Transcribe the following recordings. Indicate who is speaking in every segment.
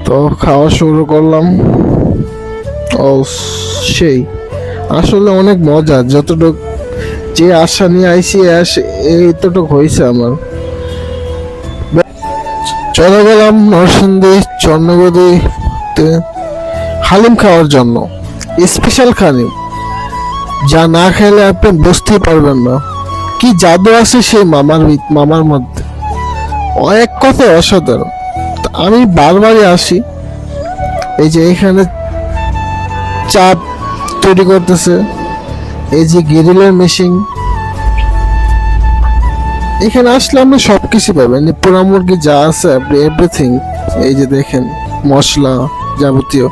Speaker 1: তো খাওয়া শুরু করলাম। ও সেই আসলে অনেক মজা, যতটুক যে আশা নিয়ে আইসি এইতটুক হয়েছে আমার। চলে গেলাম নরসিংদী চন্নগদিতে হালিম খাওয়ার জন্য। স্পেশাল হালিম, যা না খেলে আপনি বুঝতেই পারবেন না কি জাদু আছে সেই মামার মধ্যে। ও এক কথায় অসাধারণ। তা আমি বারবারই আসি। এই যে এখানে চাপ তৈরি করতেছে, এই যে গ্রিলের মেশিন, এখানে আসলে আপনি সবকিছু পাবেন, পোড়া মুরগি যা আছে আপনি এভরিথিং। এই যে দেখেন মশলা যাবতীয়,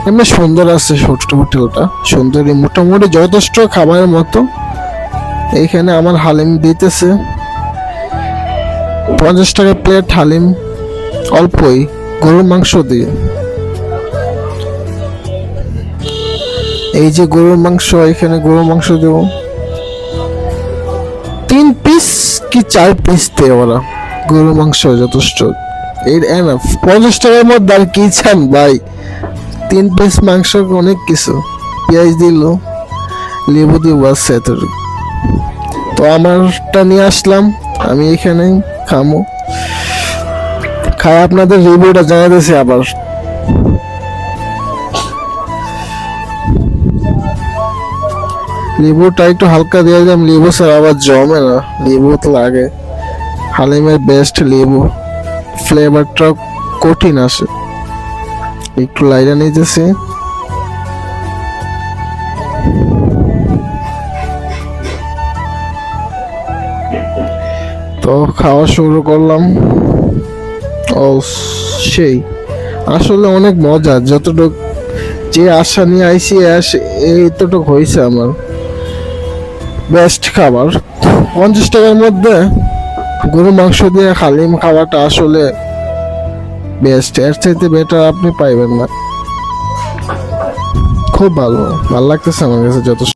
Speaker 1: এমনি সুন্দর আছে ছোট্ট হোটেলটা, সুন্দরী মোটামুটি যথেষ্ট খাবারের মতো। এইখানে আমার হালিম দিতেছে 50 টাকা প্লেট হালিম, অল্পই, গরুর মাংস দিয়ে। এই যে গরুর মাংস, এখানে গরুর মাংস দেব 3 পিস কি 4 পিস দেয় ওরা। গরুর মাংস যথেষ্ট, এর এনাফ। 50 টাকার মধ্যে আর কি চান ভাই? 3 পিস মাংস অনেক কিছু, পেঁয়াজ দিল, লেবু দিয়ে বাস এতটুকু। তো আমারটা নিয়ে আসলাম, আমি এখানে খামো। খাই আপনাদের রিভিউটা জানাতেছি আবার। লেবুটা একটু হালকা দিয়ে দিলাম, লেবু স্যার আবার জমে না, লেবু তো লাগে। হালিমের বেস্ট লেবু, ফ্লেভারটা কঠিন আসে। একটু লাইরা নিতেছি। তো খাওয়া শুরু করলাম। ও সেই আসলে অনেক মজা, যতটুক যে আশা নিয়ে আইসি এইতটুক হয়েছে আমার। বেস্ট খাবার। 50 টাকার মধ্যে গরু মাংস দিয়ে হালিম খাওয়াটা আসলে বেস্ট, এর চাইতে বেটার আপনি পাইবেন না। খুব ভালো লাগতেছে আমার কাছে যথেষ্ট।